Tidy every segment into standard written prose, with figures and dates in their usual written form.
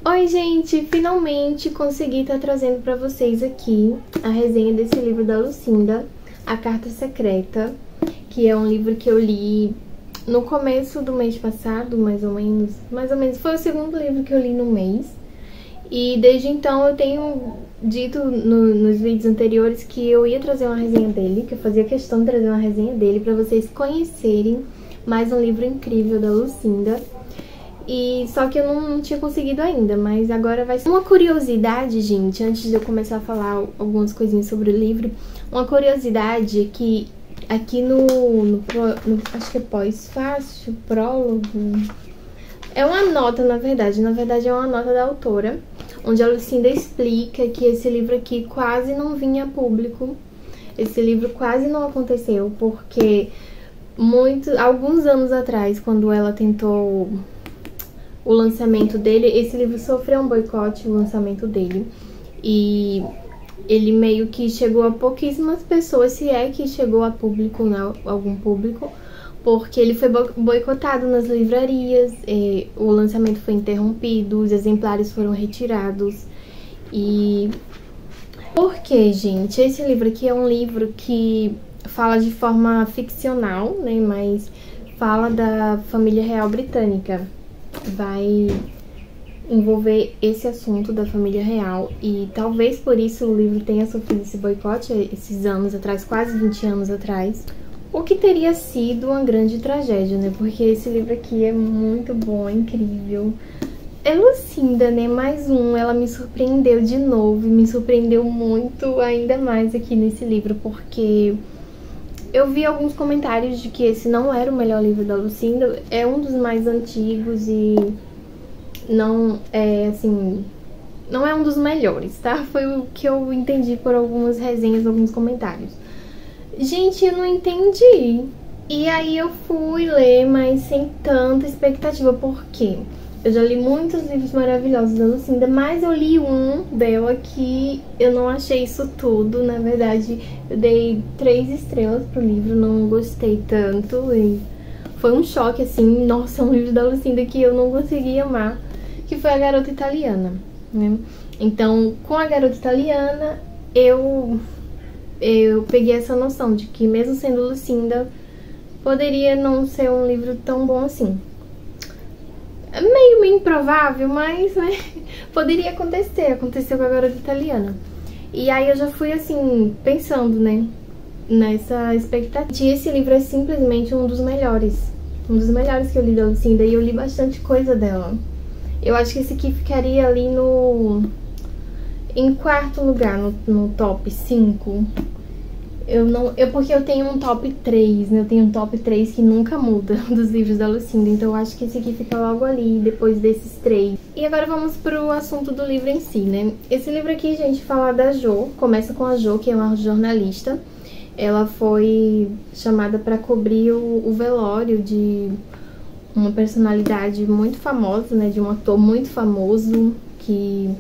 Oi, gente! Finalmente consegui estar trazendo pra vocês aqui a resenha desse livro da Lucinda, A Carta Secreta, que é um livro que eu li no começo do mês passado, mais ou menos. Foi o segundo livro que eu li no mês. E desde então eu tenho dito nos vídeos anteriores que eu ia trazer uma resenha dele, que eu fazia questão de trazer uma resenha dele pra vocês conhecerem mais um livro incrível da Lucinda. E só que eu não tinha conseguido ainda, mas agora vai ser uma curiosidade, gente, antes de eu começar a falar algumas coisinhas sobre o livro. Uma curiosidade é que aqui no acho que é pós-fácil, prólogo, é uma nota, na verdade é uma nota da autora, onde a Lucinda explica que esse livro aqui quase não vinha a público. Esse livro quase não aconteceu, porque alguns anos atrás, quando ela tentou o lançamento dele, esse livro sofreu um boicote, o lançamento dele, e ele meio que chegou a pouquíssimas pessoas, se é que chegou a público, né, algum público, porque ele foi boicotado nas livrarias, o lançamento foi interrompido, os exemplares foram retirados. E por quê, gente? Esse livro aqui é um livro que fala de forma ficcional, né, mas fala da família real britânica. Vai envolver esse assunto da família real e talvez por isso o livro tenha sofrido esse boicote esses anos atrás, quase 20 anos atrás, o que teria sido uma grande tragédia, né? Porque esse livro aqui é muito bom, é incrível. É Lucinda, né? Mais um, ela me surpreendeu de novo e me surpreendeu muito ainda mais aqui nesse livro, porque eu vi alguns comentários de que esse não era o melhor livro da Lucinda, é um dos mais antigos e não é, assim, não é um dos melhores, tá? Foi o que eu entendi por algumas resenhas, alguns comentários. Gente, eu não entendi. E aí eu fui ler, mas sem tanta expectativa, por quê? Eu já li muitos livros maravilhosos da Lucinda, mas eu li um dela que eu não achei isso tudo. Na verdade, eu dei 3 estrelas pro livro, não gostei tanto. E foi um choque, assim, nossa, um livro da Lucinda que eu não consegui amar, que foi A Garota Italiana, né? Então, com A Garota Italiana, eu peguei essa noção de que, mesmo sendo Lucinda, poderia não ser um livro tão bom assim. É meio improvável, mas, né, poderia acontecer. Aconteceu com A Garota Italiana. E aí eu já fui, assim, pensando, né, nessa expectativa. E esse livro é simplesmente um dos melhores. Um dos melhores que eu li da Lucinda. E eu li bastante coisa dela. Eu acho que esse aqui ficaria ali em quarto lugar, no top 5. Porque eu tenho um top 3, né? Eu tenho um top 3 que nunca muda dos livros da Lucinda. Então eu acho que esse aqui fica logo ali, depois desses 3. E agora vamos pro assunto do livro em si, né? Esse livro aqui, gente, fala da Jo. Começa com a Jo, que é uma jornalista. Ela foi chamada para cobrir o velório de uma personalidade muito famosa, né? De um ator muito famoso que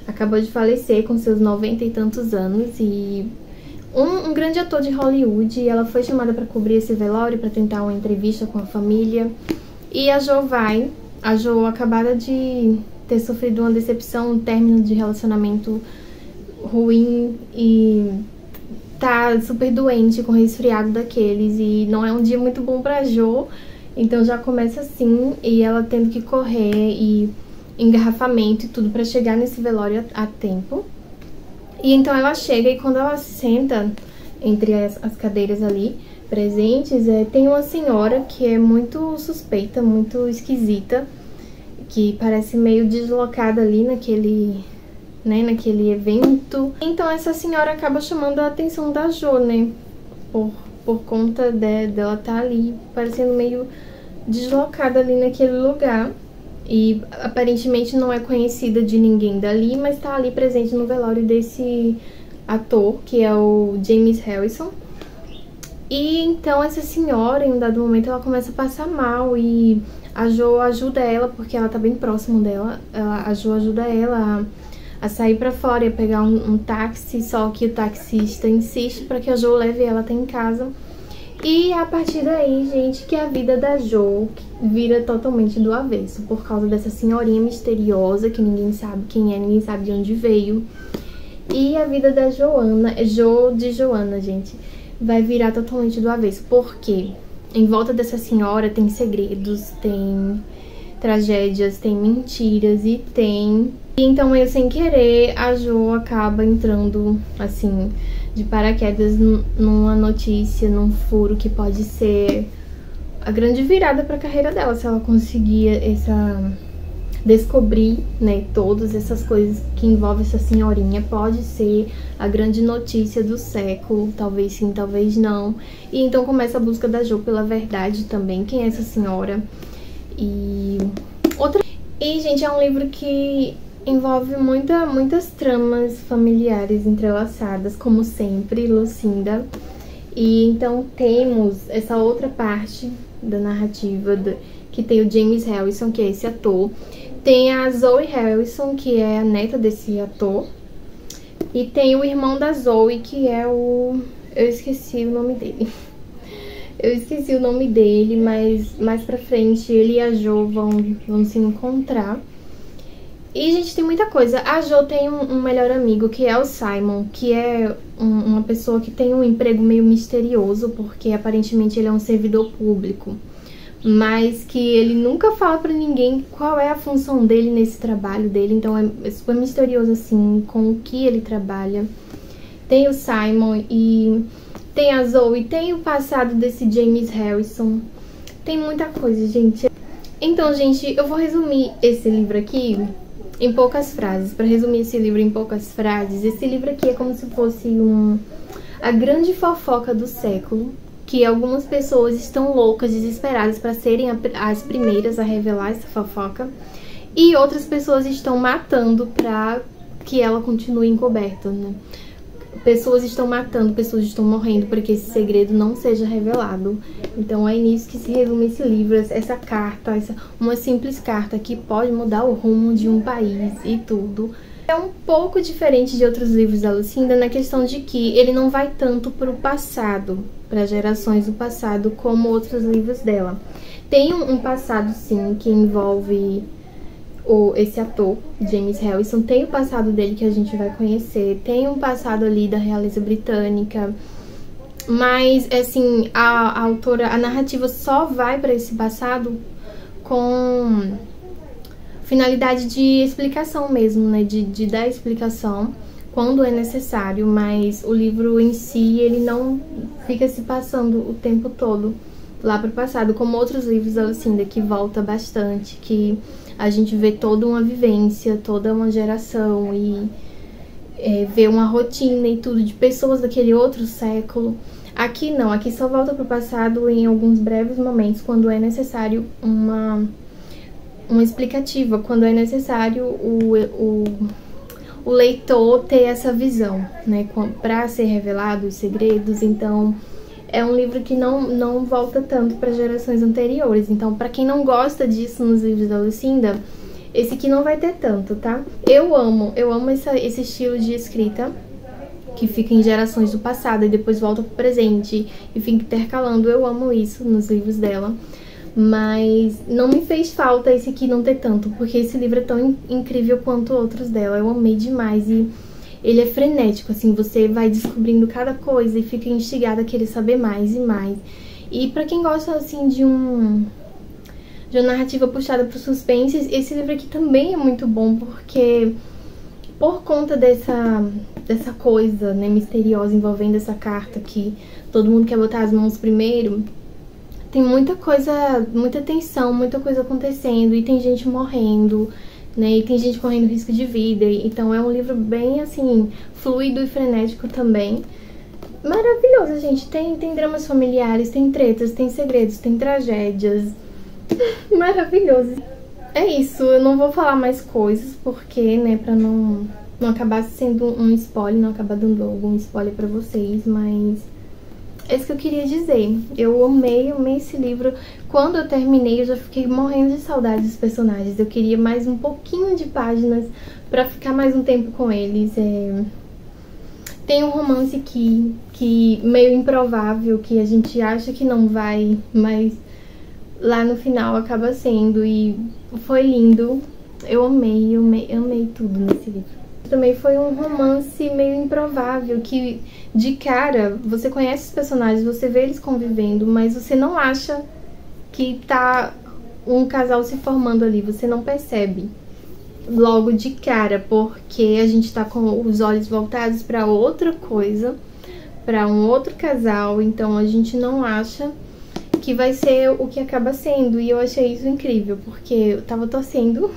acabou de falecer com seus 90 e tantos anos. E um grande ator de Hollywood, e ela foi chamada para cobrir esse velório, para tentar uma entrevista com a família. E a Jo acabada de ter sofrido uma decepção, um término de relacionamento ruim e tá super doente, com resfriado daqueles, e não é um dia muito bom pra Jo, então já começa assim, e ela tendo que correr e engarrafamento e tudo pra chegar nesse velório a tempo. E então ela chega, e quando ela se senta entre as cadeiras ali presentes, tem uma senhora que é muito suspeita, muito esquisita, que parece meio deslocada ali naquele evento. Então essa senhora acaba chamando a atenção da Jo, né? Por conta dela estar ali, parecendo meio deslocada ali naquele lugar. E aparentemente não é conhecida de ninguém dali, mas tá ali presente no velório desse ator, que é o James Harrison. E então essa senhora, em um dado momento, ela começa a passar mal, e a Jo ajuda ela, porque ela tá bem próximo dela. A Jo ajuda ela a sair pra fora e a pegar um táxi, só que o taxista insiste pra que a Jo leve ela até em casa. E a partir daí, gente, que a vida da Jo vira totalmente do avesso, por causa dessa senhorinha misteriosa, que ninguém sabe quem é, ninguém sabe de onde veio. E a vida da Joana, Joana, gente, vai virar totalmente do avesso, porque em volta dessa senhora tem segredos, tem tragédias, tem mentiras e tem... E então, meio sem querer, a Jo acaba entrando, assim, de paraquedas numa notícia, num furo que pode ser a grande virada pra carreira dela, se ela conseguir descobrir, né, todas essas coisas que envolvem essa senhorinha. Pode ser a grande notícia do século, talvez sim, talvez não. E então começa a busca da Jo pela verdade também, quem é essa senhora. E gente, é um livro que envolve muitas tramas familiares entrelaçadas, como sempre, Lucinda. E então temos essa outra parte da narrativa que tem o James Harrison, que é esse ator. Tem a Zoe Harrison, que é a neta desse ator. E tem o irmão da Zoe, que é o... Eu esqueci o nome dele. Mas mais pra frente ele e a Jo vão se encontrar. E, gente, tem muita coisa. A Jo tem um melhor amigo, que é o Simon, que é uma pessoa que tem um emprego meio misterioso, porque aparentemente ele é um servidor público, mas que ele nunca fala pra ninguém qual é a função dele nesse trabalho dele. Então é super misterioso, assim, com o que ele trabalha. Tem o Simon e tem a Zoe, tem o passado desse James Harrison. Tem muita coisa, gente. Então, gente, eu vou resumir esse livro aqui em poucas frases. Pra resumir esse livro em poucas frases, esse livro aqui é como se fosse a grande fofoca do século, que algumas pessoas estão loucas, desesperadas para serem as primeiras a revelar essa fofoca, e outras pessoas estão matando para que ela continue encoberta, né? Pessoas estão matando, pessoas estão morrendo para que esse segredo não seja revelado. Então é nisso que se resume esse livro, essa carta, uma simples carta que pode mudar o rumo de um país e tudo. É um pouco diferente de outros livros da Lucinda na questão de que ele não vai tanto para o passado, para gerações do passado, como outros livros dela. Tem um passado, sim, que envolve esse ator, James Harrison. Tem o passado dele que a gente vai conhecer, tem um passado ali da realeza britânica, mas, assim, a autora, a narrativa só vai para esse passado com finalidade de explicação mesmo, né, de dar explicação quando é necessário, mas o livro em si, ele não fica se passando o tempo todo lá para o passado, como outros livros da Lucinda, que volta bastante, que a gente vê toda uma vivência, toda uma geração e vê uma rotina e tudo de pessoas daquele outro século. Aqui não, aqui só volta para o passado em alguns breves momentos, quando é necessário uma explicativa, quando é necessário o leitor ter essa visão, né, para ser revelado os segredos. Então é um livro que não volta tanto para gerações anteriores. Então, para quem não gosta disso nos livros da Lucinda, esse aqui não vai ter tanto, tá? Eu amo esse estilo de escrita, que fica em gerações do passado e depois volta pro presente e fica intercalando. Eu amo isso nos livros dela. Mas não me fez falta esse aqui não ter tanto, porque esse livro é tão incrível quanto outros dela. Eu amei demais e ele é frenético, assim, você vai descobrindo cada coisa e fica instigada a querer saber mais e mais. E pra quem gosta, assim, de uma narrativa puxada pro suspense, esse livro aqui também é muito bom, porque por conta dessa coisa, né, misteriosa envolvendo essa carta que todo mundo quer botar as mãos primeiro, tem muita coisa, muita tensão, muita coisa acontecendo e tem gente morrendo, né, e tem gente correndo risco de vida. Então é um livro bem, assim, fluido e frenético também. Maravilhoso, gente. Tem dramas familiares, tem tretas, tem segredos, tem tragédias. Maravilhoso. É isso, eu não vou falar mais coisas, porque, né, pra não acabar sendo um spoiler, não acabar dando algum spoiler pra vocês, mas é isso que eu queria dizer. Eu amei esse livro. Quando eu terminei, eu já fiquei morrendo de saudade dos personagens. Eu queria mais um pouquinho de páginas pra ficar mais um tempo com eles. Tem um romance que meio improvável, que a gente acha que não vai, mas lá no final acaba sendo, e foi lindo. Eu amei tudo nesse livro. Também foi um romance meio improvável, que de cara você conhece os personagens, você vê eles convivendo, mas você não acha que tá um casal se formando ali, você não percebe logo de cara, porque a gente tá com os olhos voltados pra outra coisa, pra um outro casal, então a gente não acha que vai ser o que acaba sendo. E eu achei isso incrível, porque eu tava torcendo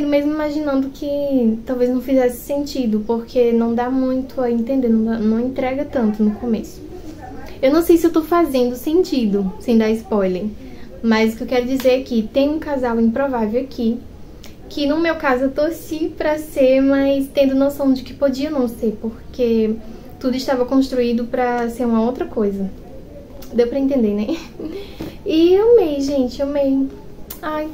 mesmo, imaginando que talvez não fizesse sentido, porque não dá muito a entender, não entrega tanto no começo. Eu não sei se eu tô fazendo sentido, sem dar spoiler, mas o que eu quero dizer é que tem um casal improvável aqui, que no meu caso eu torci pra ser, mas tendo noção de que podia não ser, porque tudo estava construído pra ser uma outra coisa. Deu pra entender, né? E eu amei, gente, amei. Ai.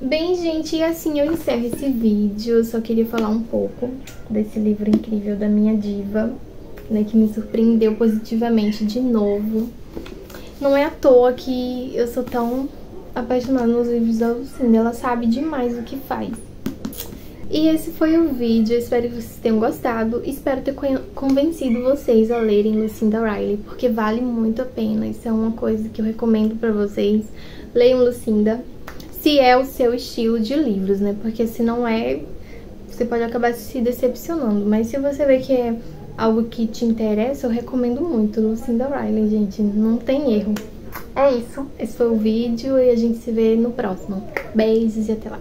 Bem, gente, e assim eu encerro esse vídeo. Eu só queria falar um pouco desse livro incrível da minha diva, né, que me surpreendeu positivamente de novo. Não é à toa que eu sou tão apaixonada nos livros da Lucinda, ela sabe demais o que faz. E esse foi o vídeo, eu espero que vocês tenham gostado, espero ter convencido vocês a lerem Lucinda Riley, porque vale muito a pena, isso é uma coisa que eu recomendo pra vocês. Leiam Lucinda, se é o seu estilo de livros, né, porque se não é, você pode acabar se decepcionando, mas se você vê que é algo que te interessa, eu recomendo muito Lucinda Riley, gente, não tem erro. É isso, esse foi o vídeo e a gente se vê no próximo. Beijos e até lá.